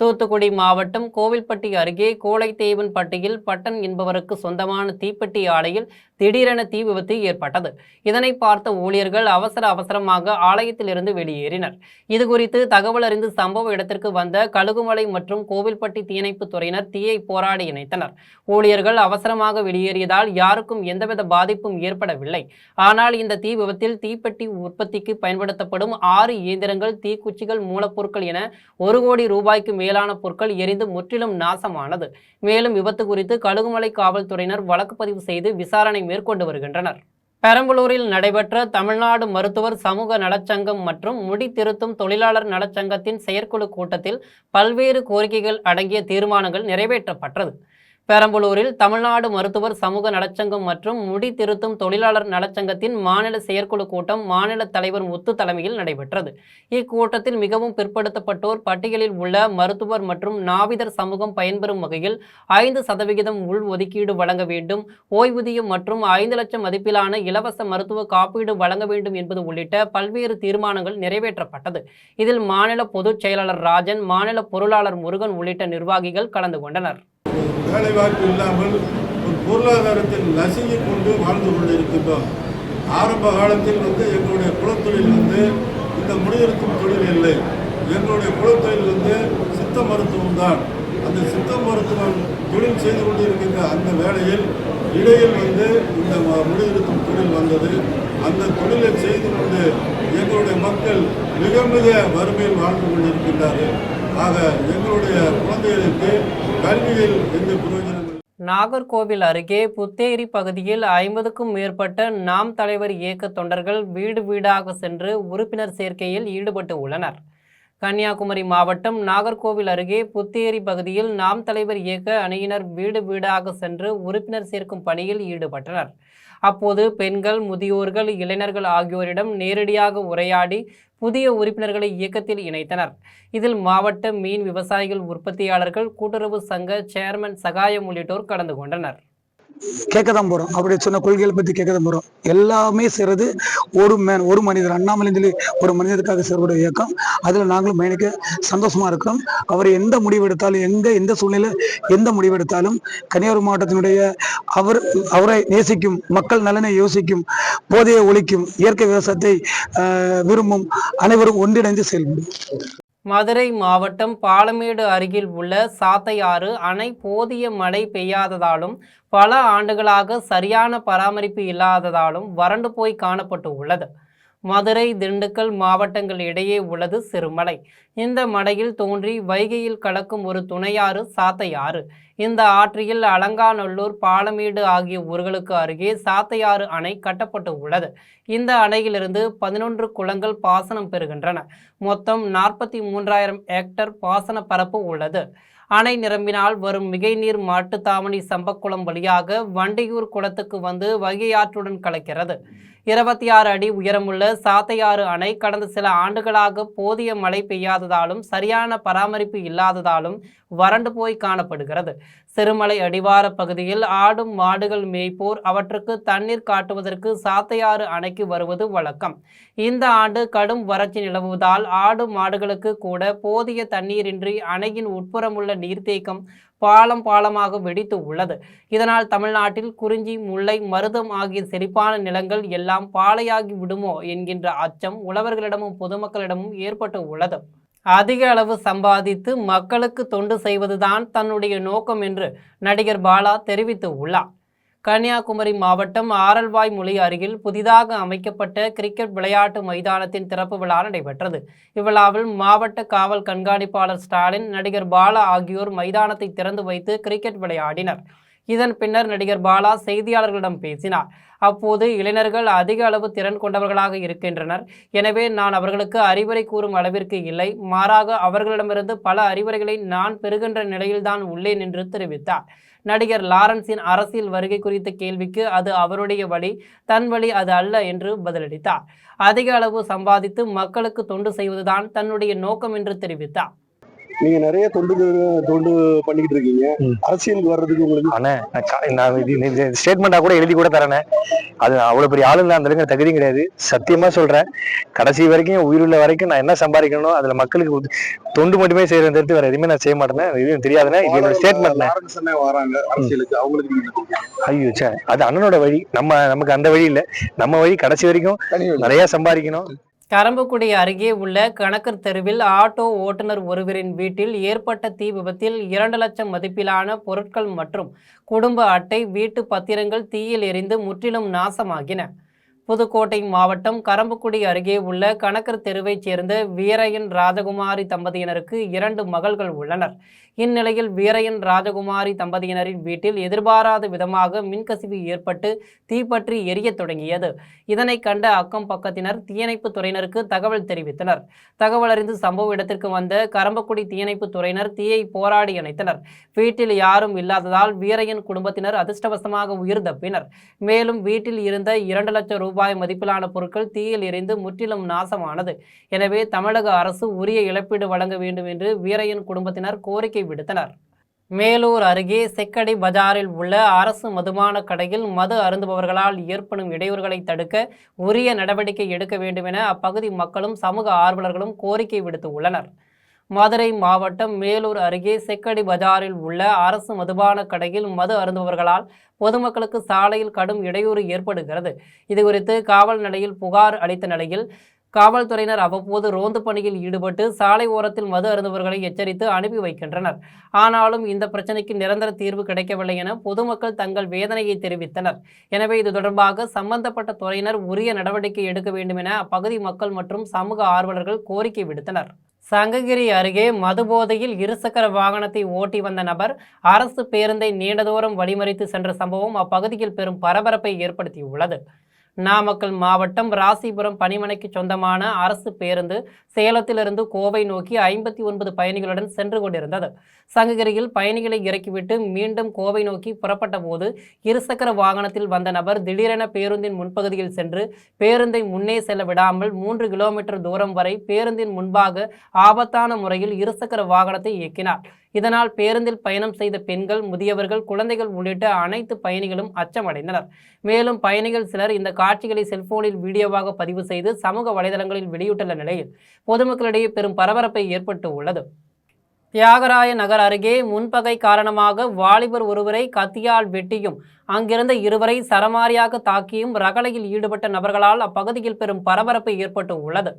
தூத்துக்குடி மாவட்டம் கோவில்பட்டி அருகே கோலைத்தேவன்பட்டியில் பட்டன் என்பவருக்கு சொந்தமான தீப்பெட்டி ஆலையில் திடீரென தீ விபத்து ஏற்பட்டது. இதனை பார்த்த ஊழியர்கள் அவசரமாக ஆலயத்திலிருந்து வெளியேறினர். இதுகுறித்து தகவல் அறிந்து சம்பவ இடத்திற்கு வந்த கழுகுமலை மற்றும் கோவில்பட்டி தீயணைப்பு துறையினர் தீயை போராடி இணைத்தனர். ஊழியர்கள் அவசரமாக வெளியேறியதால் யாருக்கும் எந்தவித பாதிப்பும் ஏற்படவில்லை. ஆனால் இந்த தீ விபத்தில் தீப்பெட்டி உற்பத்திக்கு பயன்படுத்தப்படும் 6 இயந்திரங்கள், தீக்குச்சிகள், மூலப்பொருட்கள் என 1 கோடி ரூபாய்க்கு மேலான பொருட்கள் எரிந்து முற்றிலும் நாசமானது. மேலும் விபத்து குறித்து கழுகுமலை காவல்துறையினர் வழக்கு பதிவு செய்து விசாரணை மேற்கொண்டு வருகின்றனர். பெரம்பலூரில் நடைபெற்ற தமிழ்நாடு மருத்துவர் சமூக நலச்சங்கம் மற்றும் முடி திருத்தும் தொழிலாளர் நலச்சங்கத்தின் செயற்குழு கூட்டத்தில் பல்வேறு கோரிக்கைகள் அடங்கிய தீர்மானங்கள் நிறைவேற்றப்பட்டது. பெரம்பலூரில் தமிழ்நாடு மருத்துவர் சமூக நலச்சங்கம் மற்றும் முடி திருத்தும் தொழிலாளர் நலச்சங்கத்தின் மாநில செயற்குழு கூட்டம் மாநில தலைவர் முத்து தலைமையில் நடைபெற்றது. இக்கூட்டத்தில் மிகவும் பிற்படுத்தப்பட்டோர் பட்டியலில் உள்ள மருத்துவர் மற்றும் நாவிதர் சமூகம் பயன்பெறும் வகையில் 5% உள் ஒதுக்கீடு வழங்க வேண்டும், ஓய்வூதியம் மற்றும் 5 லட்சம் மதிப்பிலான இலவச மருத்துவ காப்பீடு வழங்க வேண்டும் என்பது உள்ளிட்ட பல்வேறு தீர்மானங்கள் நிறைவேற்றப்பட்டது. இதில் மாநில பொதுச் செயலாளர் ராஜன், மாநில பொருளாளர் முருகன் உள்ளிட்ட நிர்வாகிகள் கலந்து கொண்டனர்.
வேலைவாய்ப்பு இல்லாமல் ஒரு பொருளாதாரத்தில் நசுங்கிக் கொண்டு வாழ்ந்து கொண்டிருக்கின்றோம். ஆரம்ப காலத்தில் எங்களுடைய குலத்தொழில் இந்த முடியிருக்கும் தொழில் இல்லை. எங்களுடைய குலத்தொழில் சித்த மருத்துவம் தான். அந்த சித்த மருத்துவம் தொழில் செய்து கொண்டிருக்கின்ற அந்த வேளையில் இடையில் இந்த முடியிருக்கும் தொழில் வந்தது. அந்த தொழிலை செய்து கொண்டு எங்களுடைய மக்கள் மிக மிக வறுமையில் வாழ்ந்து கொண்டிருக்கின்றார்கள். ஆக எங்களுடைய குழந்தைகளுக்கு கல்வியில் எந்த பிரயோஜனம்.
நாகர்கோவில் அருகே புத்தேரி பகுதியில் 50க்கும் மேற்பட்ட நாம் தலைவர் இயக்க தொண்டர்கள் வீடு வீடாக சென்று உறுப்பினர் சேர்க்கையில் ஈடுபட்டு உள்ளனர். கன்னியாகுமரி மாவட்டம் நாகர்கோவில் அருகே புத்தேரி பகுதியில் நாம் தலைவர் இயக்க அணியினர் வீடு வீடாக சென்று உறுப்பினர் சேர்க்கும் பணியில் ஈடுபட்டனர். அப்போது பெண்கள், முதியோர்கள், இளைஞர்கள் ஆகியோரிடம் நேரடியாக உரையாடி புதிய உறுப்பினர்களை இயக்கத்தில் இணைத்தனர். இதில் மாவட்ட மீன் விவசாயிகள் உற்பத்தியாளர்கள் கூட்டுறவு சங்க சேர்மன் சகாயம் உள்ளிட்டோர் கலந்து கொண்டனர்.
கேட்க தான் போறோம். அப்படி சொன்ன கொள்கைகளை பத்தி கேட்க தான் போறோம். எல்லாமே செய்யறது ஒரு மனிதர், அண்ணாமலை சொல்லி ஒரு மனிதருக்காக செயல்படும் இயக்கம். அதுல நாங்களும் பயணிக்க சந்தோஷமா இருக்கிறோம். அவர் எந்த முடிவு எடுத்தாலும், எந்த சூழ்நிலை எந்த முடிவு எடுத்தாலும் கன்னியாகுமரி மாவட்டத்தினுடைய அவரை நேசிக்கும், மக்கள் நலனை யோசிக்கும், போதையை ஒழிக்கும், இயற்கை விவசாயத்தை விரும்பும் அனைவரும் ஒன்றிணைந்து செயல்படும்.
மதுரை மாவட்டம் பாலமேடு அருகில் உள்ள சாத்தையாறு அணை போதிய மழை பெய்யாததாலும் பல ஆண்டுகளாக சரியான பராமரிப்பு இல்லாததாலும் வறண்டு போய் காணப்பட்டு உள்ளது. மதுரை, திண்டுக்கல் மாவட்டங்கள் இடையே உள்ளது சிறுமலை. இந்த மலையில் தோன்றி வைகையில் கலக்கும் ஒரு துணையாறு சாத்தையாறு. இந்த ஆற்றில் அலங்காநல்லூர், பாலமேடு ஆகிய ஊர்களுக்கு அருகே சாத்தையாறு அணை கட்டப்பட்டு உள்ளது. இந்த அணையிலிருந்து 11 குளங்கள் பாசனம் பெறுகின்றன. மொத்தம் 43,000 ஹெக்டர் பாசன பரப்பு உள்ளது. அணை நிரம்பினால் வரும் மிகைநீர் மாட்டுத்தாவணி சம்பக்குளம் வழியாக வண்டியூர் குளத்துக்கு வந்து வைகை ஆற்றுடன் கலக்கிறது. 26 அடி உயரமுள்ள சாத்தையாறு அணை கடந்த சில ஆண்டுகளாக போதிய மழை பெய்யாததாலும் சரியான பராமரிப்பு இல்லாததாலும் வறண்டு போய் காணப்படுகிறது. சிறுமலை அடிவார பகுதியில் ஆடும் மாடுகள் மேய்ப்போர் அவற்றுக்கு தண்ணீர் காட்டுவதற்கு சாத்தையாறு அணைக்கு வருவது வழக்கம். இந்த ஆண்டு கடும் வறட்சி நிலவுவதால் ஆடு மாடுகளுக்கு கூட போதிய தண்ணீரின்றி அணையின் உட்புறமுள்ள நீர்த்தேக்கம் பாலமாக வெடித்து உள்ளது. இதனால் தமிழ்நாட்டில் குறிஞ்சி, முல்லை, மருதம் ஆகிய செழிப்பான நிலங்கள் எல்லாம் பாலையாகி விடுமோ என்கின்ற அச்சம் உழவர்களிடமும் பொதுமக்களிடமும் ஏற்பட்டு உள்ளது. அதிக அளவு சம்பாதித்து மக்களுக்கு தொண்டு செய்வதுதான் தன்னுடைய நோக்கம் என்று நடிகர் பாலா தெரிவித்து உள்ளார். கன்னியாகுமரி மாவட்டம் ஆரல்வாய்மொழி அருகில் புதிதாக அமைக்கப்பட்ட கிரிக்கெட் விளையாட்டு மைதானத்தின் திறப்பு விழா நடைபெற்றது. இவ்விழாவில் மாவட்ட காவல் கண்காணிப்பாளர் ஸ்டாலின், நடிகர் பாலா ஆகியோர் மைதானத்தை திறந்து வைத்து கிரிக்கெட் விளையாடினர். இதன் பின்னர் நடிகர் பாலா செய்தியாளர்களிடம் பேசினார். அப்போது இளைஞர்கள் அதிக அளவு திறன் கொண்டவர்களாக இருக்கின்றனர். எனவே நான் அவர்களுக்கு அறிவுரை கூறும் அளவிற்கு இல்லை, மாறாக அவர்களிடமிருந்து பல அறிவுரைகளை நான் பெறுகின்ற நிலையில்தான் உள்ளேன் என்று தெரிவித்தார். நடிகர் லாரன்ஸின் அரசியல் வருகை குறித்த கேள்விக்கு அது அவருடைய வழி, தன் வழி அது அல்ல என்று பதிலளித்தார். அதிக அளவு சம்பாதித்து மக்களுக்கு தொண்டு செய்வதுதான் தன்னுடைய நோக்கம் என்று தெரிவித்தார்.
நீங்க நிறைய தொண்டு பண்ணிக்கிட்டு இருக்கீங்க. அரசியலுக்கு வர்றதுக்கு உங்களுக்கு
நான் ஸ்டேட்மெண்டா கூட எழுதி கூட தரேன். அது அவ்வளவு பெரிய ஆளுங்க அந்த அளவுக்கு தகுதியும் கிடையாது. சத்தியமா சொல்றேன், கடைசி வரைக்கும் உயிருள்ள வரைக்கும் நான் என்ன சம்பாதிக்கணும், அதுல மக்களுக்கு தொண்டு மட்டுமே செய்யறதை தவிர்த்து வேற எதுவுமே நான் செய்ய மாட்டேன். எதுவும் தெரியாதுன்னா இது ஸ்டேட்மெண்ட்
வராங்க அரசியலுக்கு, அவங்களுக்கு
ஐயோ சார், அது அண்ணனோட வழி. நமக்கு அந்த வழி இல்லை. நம்ம வழி கடைசி வரைக்கும் நிறைய சம்பாதிக்கணும்.
கரம்பக்குடி அருகே உள்ள கணக்கர் தெருவில் ஆட்டோ ஓட்டுநர் ஒருவரின் வீட்டில் ஏற்பட்ட தீ விபத்தில் 2 லட்சம் மதிப்பிலான பொருட்கள் மற்றும் குடும்ப அட்டை, வீட்டு பத்திரங்கள் தீயில் எரிந்து முற்றிலும் நாசமாகின. புதுக்கோட்டை மாவட்டம் கரம்பக்குடி அருகே உள்ள கணக்கர் தெருவைச் சேர்ந்த வீரையன் ராஜகுமாரி தம்பதியினருக்கு 2 மகள்கள் உள்ளனர். இந்நிலையில் வீரையன் ராஜகுமாரி தம்பதியினரின் வீட்டில் எதிர்பாராத விதமாக மின்கசிவு ஏற்பட்டு தீப்பற்றி எரியத் தொடங்கியது. இதனை கண்ட அக்கம் பக்கத்தினர் தீயணைப்பு துறையினருக்கு தகவல் தெரிவித்தனர். தகவல் அறிந்து சம்பவ இடத்திற்கு வந்த கரம்பக்குடி தீயணைப்பு துறையினர் தீயை போராடி அணைத்தனர். வீட்டில் யாரும் இல்லாததால் வீரையன் குடும்பத்தினர் அதிர்ஷ்டவசமாக உயிர் தப்பினர். மேலும் வீட்டில் இருந்த 2 லட்சம் ரூபாய் மதிப்பிலான பொருட்கள் தீயில் எரிந்து முற்றிலும் நாசமானது. எனவே தமிழக அரசு உரிய இழப்பீடு வழங்க வேண்டும் என்று வீரையன் குடும்பத்தினர் கோரிக்கை விடுத்தனர். மேலூர் அருகே செக்கடி பஜாரில் உள்ள அரசு மதுபான கடையில் மது அருந்துபவர்களால் ஏற்படும் இடையூறுகளை தடுக்க உரிய நடவடிக்கை எடுக்க வேண்டும் என அப்பகுதி மக்களும் சமூக ஆர்வலர்களும் கோரிக்கை விடுத்து உள்ளனர். மதுரை மாவட்டம் மேலூர் அருகே செக்கடி பஜாரில் உள்ள அரசு மதுபான கடையில் மது அருந்துபவர்களால் பொதுமக்களுக்கு சாலையில் கடும் இடையூறு ஏற்படுகிறது. இதுகுறித்து காவல் நிலையில் புகார் அளித்த நிலையில் காவல்துறையினர் அவ்வப்போது ரோந்து பணியில் ஈடுபட்டு சாலை ஓரத்தில் மது அருந்துபவர்களை எச்சரித்து அனுப்பி வைக்கின்றனர். ஆனாலும் இந்த பிரச்சனைக்கு நிரந்தர தீர்வு கிடைக்கவில்லை என பொதுமக்கள் தங்கள் வேதனையை தெரிவித்தனர். எனவே இது தொடர்பாக சம்பந்தப்பட்ட துறையினர் உரிய நடவடிக்கை எடுக்க வேண்டும் என அப்பகுதி மக்கள் மற்றும் சமூக ஆர்வலர்கள் கோரிக்கை விடுத்தனர். சங்ககிரி அருகே மதுபோதையில் இருசக்கர வாகனத்தை ஓட்டி வந்த நபர் அரசு பேருந்தை நீண்ட தூரம் வழிமறித்து சென்ற சம்பவம் அப்பகுதியில் பெரும் பரபரப்பை ஏற்படுத்தியுள்ளது. நாமக்கல் மாவட்டம் ராசிபுரம் பணிமனைக்கு சொந்தமான அரசு பேருந்து சேலத்திலிருந்து கோவை நோக்கி 59 பயணிகளுடன் சென்று கொண்டிருந்தது. சங்ககிரியில் பயணிகளை இறக்கிவிட்டு மீண்டும் கோவை நோக்கி புறப்பட்ட போது இருசக்கர வாகனத்தில் வந்த நபர் திடீரென பேருந்தின் முன்பகுதியில் சென்று பேருந்தை முன்னே செல்ல விடாமல் 3 கிலோமீட்டர் தூரம் வரை பேருந்தின் முன்பாக ஆபத்தான முறையில் இருசக்கர வாகனத்தை இயக்கினார். இதனால் பேருந்தில் பயணம் செய்த பெண்கள், முதியவர்கள், குழந்தைகள் உள்ளிட்ட அனைத்து பயணிகளும் அச்சமடைந்தனர். மேலும் பயணிகள் சிலர் இந்த காட்சிகளை செல்போனில் வீடியோவாக பதிவு செய்து சமூக வலைதளங்களில் வெளியிட்டுள்ள நிலையில் பொதுமக்களிடையே பெரும் பரபரப்பை ஏற்பட்டு உள்ளது. தியாகராய நகர் அருகே முன்பகை காரணமாக வாலிபர் ஒருவரை கத்தியால் வெட்டியும் அங்கிருந்த 2வரை சரமாரியாக தாக்கியும் ரகளையில் ஈடுபட்ட நபர்களால் அப்பகுதியில் பெரும் பரபரப்பு ஏற்பட்டு உள்ளது.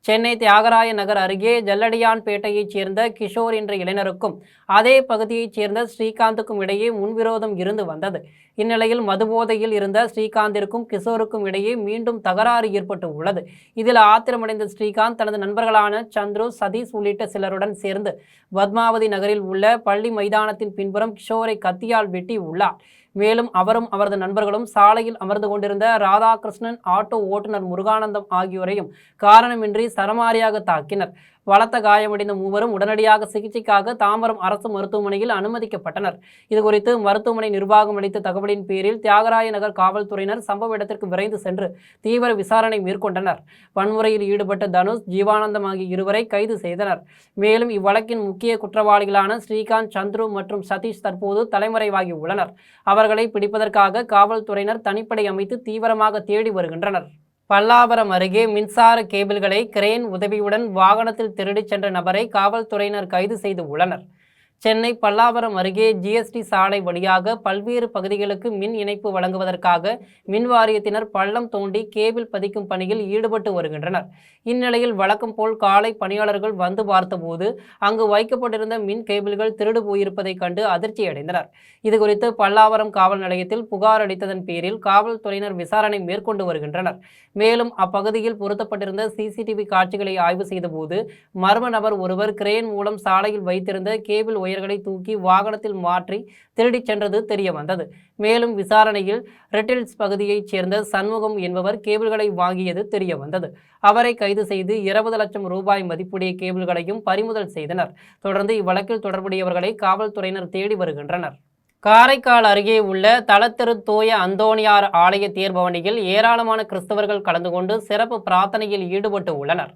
சென்னை தியாகராய நகர் அருகே ஜல்லடியான்பேட்டையைச் சேர்ந்த கிஷோர் என்ற இளைஞருக்கும் அதே பகுதியைச் சேர்ந்த ஸ்ரீகாந்துக்கும் இடையே முன்விரோதம் இருந்து வந்தது. இந்நிலையில் மதுபோதையில் இருந்த ஸ்ரீகாந்திற்கும் கிஷோருக்கும் இடையே மீண்டும் தகராறு ஏற்பட்டு உள்ளது. இதில் ஆத்திரமடைந்த ஸ்ரீகாந்த் தனது நண்பர்களான சந்துரு, சதீஷ் உள்ளிட்ட சிலருடன் சேர்ந்து பத்மாவதி நகரில் உள்ள பள்ளி மைதானத்தின் பின்புறம் கிஷோரை கத்தியால் வெட்டி உள்ளார். மேலும் அவரும் அவரது நண்பர்களும் சாலையில் அமர்ந்து கொண்டிருந்த ராதாகிருஷ்ணன், ஆட்டோ ஓட்டுநர் முருகானந்தம் ஆகியோரையும் காரணமின்றி சரமாரியாக தாக்கினர். பலத்த காயமடைந்த மூவரும் உடனடியாக சிகிச்சைக்காக தாம்பரம் அரசு மருத்துவமனையில் அனுமதிக்கப்பட்டனர். இதுகுறித்து மருத்துவமனை நிர்வாகம் அளித்த தகவலின் பேரில் தியாகராய நகர் காவல்துறையினர் சம்பவ இடத்திற்கு விரைந்து சென்று தீவிர விசாரணை மேற்கொண்டனர். வன்முறையில் ஈடுபட்ட தனுஷ், ஜீவானந்தம் ஆகிய இருவரை கைது செய்தனர். மேலும் இவ்வழக்கின் முக்கிய குற்றவாளிகளான ஸ்ரீகாந்த், சந்துரு மற்றும் சதீஷ் தற்போது தலைமறைவாகி உள்ளனர். அவர்களை பிடிப்பதற்காக காவல்துறையினர் தனிப்படை அமைத்து தீவிரமாக தேடி வருகின்றனர். பல்லாவரம் அருகே மின்சார கேபிள்களை கிரேன் உதவியுடன் வாகனத்தில் திருடிச் சென்ற நபரை காவல்துறையினர் கைது செய்து உள்ளனர். சென்னை பல்லாவரம் அருகே ஜிஎஸ்டி சாலை வழியாக பல்வேறு பகுதிகளுக்கு மின் இணைப்பு வழங்குவதற்காக மின் வாரியத்தினர் பள்ளம் தோண்டி கேபிள் பதிக்கும் பணியில் ஈடுபட்டு வருகின்றனர். இந்நிலையில் வழக்கம் போல் காலை பணியாளர்கள் வந்து பார்த்தபோது அங்கு வைக்கப்பட்டிருந்த மின் கேபிள்கள் திருடு போயிருப்பதை கண்டு அதிர்ச்சியடைந்தனர். இதுகுறித்து பல்லாவரம் காவல் நிலையத்தில் புகார் அளித்ததன் பேரில் காவல்துறையினர் விசாரணை மேற்கொண்டு வருகின்றனர். மேலும் அப்பகுதியில் பொருத்தப்பட்டிருந்த சிசிடிவி காட்சிகளை ஆய்வு செய்தபோது மர்ம நபர் ஒருவர் கிரேன் மூலம் சாலையில் வைத்திருந்த கேபிள் ஒயர்களை தூக்கி வாகனத்தில் மாற்றி திருடிச் சென்றது தெரிய வந்தது. மேலும் விசாரணையில் ரெட்டில்ஸ் பகுதியைச் சேர்ந்த சண்முகம் என்பவர் கேபிள்களை வாங்கியது தெரிய வந்தது. அவரை கைது செய்து 20 லட்சம் ரூபாய் மதிப்புடைய கேபிள்களையும் பறிமுதல் செய்தனர். தொடர்ந்து இவ்வழக்கில் தொடர்புடையவர்களை காவல்துறையினர் தேடி வருகின்றனர். காரைக்கால் அருகே உள்ள தலத்திரு தூய அந்தோணியார் ஆலய தேர்பவனியில் ஏராளமான கிறிஸ்தவர்கள் கலந்து கொண்டு சிறப்பு பிரார்த்தனையில் ஈடுபட்டு உள்ளனர்.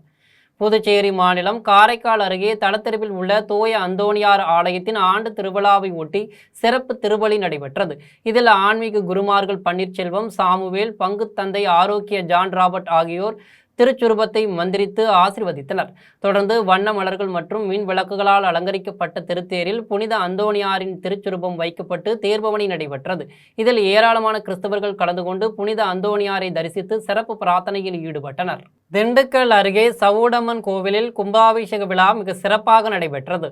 புதுச்சேரி மாநிலம் காரைக்கால் அருகே தலத்தெருவில் உள்ள தூய அந்தோணியார் ஆலயத்தின் ஆண்டு திருவிழாவை ஒட்டி சிறப்பு திருப்பலி நடைபெற்றது. இதில் ஆன்மீக குருமார்கள் பன்னீர்செல்வம், சாமுவேல், பங்கு தந்தை ஆரோக்கிய ஜான் ராபர்ட் ஆகியோர் திருச்சுரூபத்தை மந்திரித்து ஆசீர்வதித்தனர். தொடர்ந்து வண்ண மலர்கள் மற்றும் மின் விளக்குகளால் அலங்கரிக்கப்பட்ட திருத்தேரில் புனித அந்தோணியாரின் திருச்சுரூபம் வைக்கப்பட்டு தேர்பவனி நடைபெற்றது. இதில் ஏராளமான கிறிஸ்தவர்கள் கலந்து கொண்டு புனித அந்தோணியாரை தரிசித்து சிறப்பு பிரார்த்தனையில் ஈடுபட்டனர். திண்டுக்கல் அருகே சவுடம்மன் கோவிலில் கும்பாபிஷேக விழா மிக சிறப்பாக நடைபெற்றது.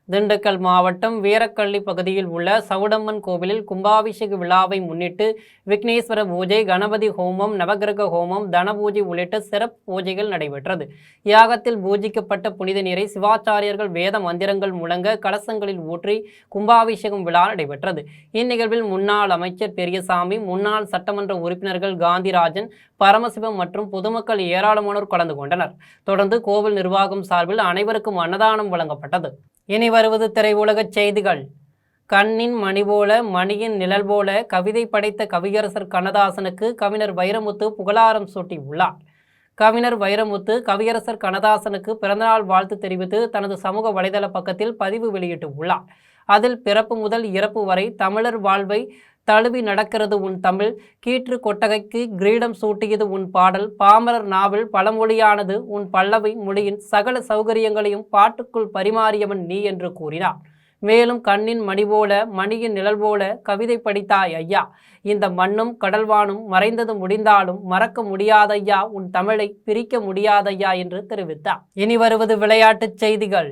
திண்டுக்கல் மாவட்டம் வீரக்கள்ளி பகுதியில் உள்ள சவுடம்மன் கோவிலில் கும்பாபிஷேக விழாவை முன்னிட்டு விக்னேஸ்வர பூஜை, கணபதி ஹோமம், நவகிரக ஹோமம், தனபூஜை உள்ளிட்ட சிறப்பு பூஜைகள் நடைபெற்றது. யாகத்தில் பூஜிக்கப்பட்ட புனித நீரை சிவாச்சாரியர்கள் வேத மந்திரங்கள் முழங்க கலசங்களில் ஊற்றி கும்பாபிஷேகம் விழா நடைபெற்றது. இந்நிகழ்வில் முன்னாள் அமைச்சர் பெரியசாமி, முன்னாள் சட்டமன்ற உறுப்பினர்கள் காந்திராஜன், பரமசிவம் மற்றும் பொதுமக்கள் ஏராளமானோர் கலந்து கொண்டனர். தொடர்ந்து கோவில் நிர்வாகம் சார்பில் அனைவருக்கும் அன்னதானம் வழங்கப்பட்டது. இனி வருவது திரையுலகச் செய்திகள். கண்ணின் மணி போல, மணியின் நிழல் போல கவிதை படைத்த கவியரசர் கண்ணதாசனுக்கு கவிஞர் வைரமுத்து புகழாரம் சூட்டியுள்ளார். கவிஞர் வைரமுத்து கவியரசர் கண்ணதாசனுக்கு பிறந்தநாள் வாழ்த்து தெரிவித்து தனது சமூக வலைதள பக்கத்தில் பதிவு வெளியிட்டுள்ளார். அதில் பிறப்பு முதல் இறப்பு வரை தமிழர் வாழ்வை தழுவி நடக்கிறது உன் தமிழ், கீற்று கொட்டகைக்கு கிரீடம் சூட்டியது உன் பாடல், பாமரர் நாவல் பழமொழியானது உன் பல்லவி மொழியின் சகல சௌகரியங்களையும் பாட்டுக்குள் பரிமாறியவன் நீ என்று கூறினார். மேலும் கண்ணின் மணி போல, மணியின் நிழல் போல கவிதை படித்தாய் ஐயா, இந்த மண்ணும் கடல்வானும் மறைந்தது முடிந்தாலும் மறக்க முடியாதையா, உன் தமிழை பிரிக்க முடியாதையா என்று தெரிவித்தார். இனி வருவது விளையாட்டுச் செய்திகள்.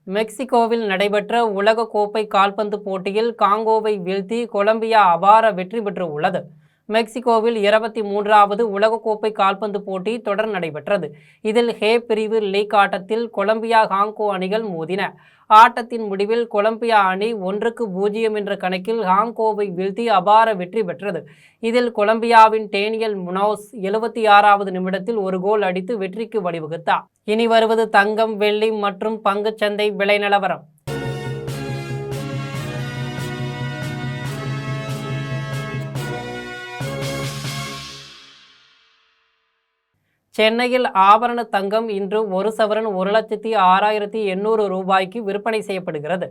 மெக்சிகோவில் நடைபெற்ற உலக கோப்பை கால்பந்து போட்டியில் காங்கோவை வீழ்த்தி கொலம்பியா அபார வெற்றி பெற்று உள்ளது. மெக்சிகோவில் 23வது உலகக்கோப்பை கால்பந்து போட்டி தொடர் நடைபெற்றது. இதில் ஹே பிரிவு லீக் ஆட்டத்தில் கொலம்பியா காங்கோ அணிகள் மோதின. ஆட்டத்தின் முடிவில் கொலம்பியா அணி 1-0 என்ற கணக்கில் காங்கோவை வீழ்த்தி அபார வெற்றி பெற்றது. இதில் கொலம்பியாவின் டேனியல் முனோஸ் 76வது நிமிடத்தில் ஒரு கோல் அடித்து வெற்றிக்கு வழிவகுத்தார். இனி வருவது தங்கம், வெள்ளி மற்றும் பங்குச்சந்தை விலை நிலவரம். சென்னையில் ஆபரண தங்கம் இன்று 1 சவரன் 1,06,800 ரூபாய்க்கு விற்பனை செய்யப்படுகிறது.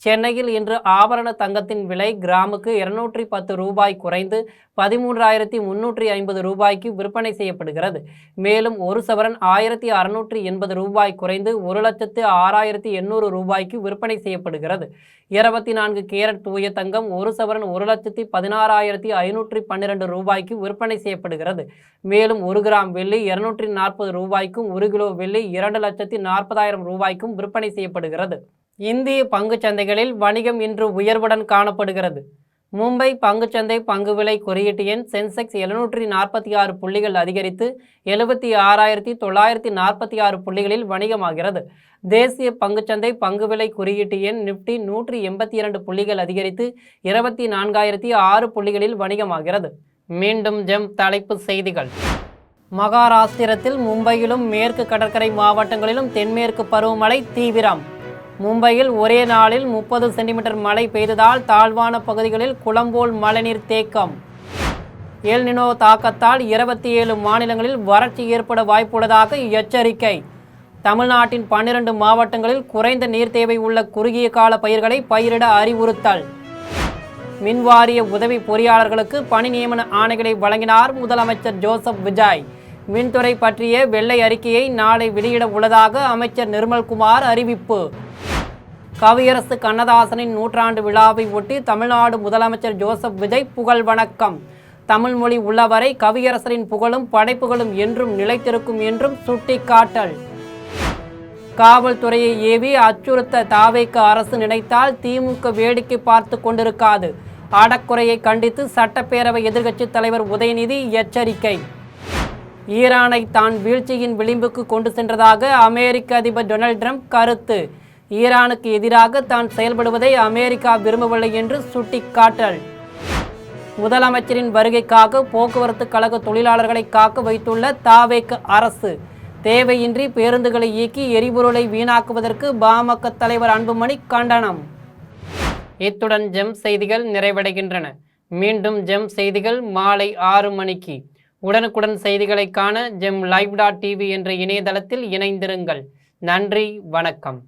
சென்னையில் இன்று ஆபரண தங்கத்தின் விலை கிராமுக்கு 210 ரூபாய் குறைந்து 13,350 ரூபாய்க்கு விற்பனை செய்யப்படுகிறது. மேலும் ஒரு சவரன் 1,680 ரூபாய் குறைந்து 1,06,800 ரூபாய்க்கு விற்பனை செய்யப்படுகிறது. 24 கேரட் தூய தங்கம் ஒரு சவரன் 1,16,512 ரூபாய்க்கு விற்பனை செய்யப்படுகிறது. மேலும் 1 கிராம் வெள்ளி 240 ரூபாய்க்கும் 1 கிலோ வெள்ளி 2,40,000 ரூபாய்க்கும் விற்பனை செய்யப்படுகிறது. இந்திய பங்குச் சந்தைகளில் வணிகம் இன்று உயர்வுடன் காணப்படுகிறது. மும்பை பங்குச்சந்தை பங்கு விலை குறியீட்டு எண் சென்செக்ஸ் 746 புள்ளிகள் அதிகரித்து 76,946 புள்ளிகளில் வணிகமாகிறது. தேசிய பங்குச்சந்தை பங்கு விலை குறியீட்டு எண் நிப்டி 182 புள்ளிகள் அதிகரித்து 24,006 புள்ளிகளில் வணிகமாகிறது. மீண்டும் ஜெம் தலைப்பு செய்திகள். மகாராஷ்டிரத்தில் மும்பையிலும் மேற்கு கடற்கரை மாவட்டங்களிலும் தென்மேற்கு பருவமழை தீவிரம். மும்பையில் ஒரே நாளில் 30 சென்டிமீட்டர் மழை பெய்ததால் தாழ்வான பகுதிகளில் குளம்போல் மழைநீர் தேக்கம். எல் நினோ தாக்கத்தால் 27 மாநிலங்களில் வறட்சி ஏற்பட வாய்ப்புள்ளதாக எச்சரிக்கை. தமிழ்நாட்டின் 12 மாவட்டங்களில் குறைந்த நீர் தேவை உள்ள குறுகிய கால பயிர்களை பயிரிட அறிவுறுத்தல். மின்வாரிய உதவி பொறியாளர்களுக்கு பணி நியமன ஆணைகளை வழங்கினார் முதலமைச்சர் ஜோசப் விஜய். மின்துறை பற்றிய வெள்ளை அறிக்கையை நாளை வெளியிட உள்ளதாக அமைச்சர் நிர்மல்குமார் அறிவிப்பு. கவியரசு கண்ணதாசனின் 100ஆண்டு விழாவை ஒட்டி தமிழ்நாடு முதலமைச்சர் ஜோசப் விஜய் புகழ் வணக்கம். தமிழ் மொழி உள்ளவரை கவியரசரின் புகழும் படைப்புகளும் என்றும் நிலைத்திருக்கும் என்றும் சுட்டிக்காட்டல். காவல்துறையை ஏவி அச்சுறுத்த தாவேக அரசு நினைத்தால் திமுக வேடிக்கை பார்த்து கொண்டிருக்காது. அடக்குறையை கண்டித்து சட்டப்பேரவை எதிர்க்கட்சி தலைவர் உதயநிதி எச்சரிக்கை. ஈரானை தான் வீழ்ச்சியின் விளிம்புக்கு கொண்டு சென்றதாக அமெரிக்க அதிபர் டொனால்ட் ட்ரம்ப் கருத்து. ஈரானுக்கு எதிராக தான் செயல்படுவதை அமெரிக்கா விரும்பவில்லை என்று சுட்டிக்காட்டல். முதலமைச்சரின் வருகைக்காக போக்குவரத்து கழக தொழிலாளர்களை காக்க வைத்துள்ள தாவேக அரசு. தேவையின்றி பேருந்துகளை இயக்கி எரிபொருளை வீணாக்குவதற்கு பாமக தலைவர் அன்புமணி கண்டனம். இத்துடன் ஜெம் செய்திகள் நிறைவடைகின்றன. மீண்டும் ஜெம் செய்திகள் மாலை 6 மணிக்கு. உடனுக்குடன் செய்திகளை காண ஜெம் live.tv என்ற இணையதளத்தில் இணைந்திருங்கள். நன்றி, வணக்கம்.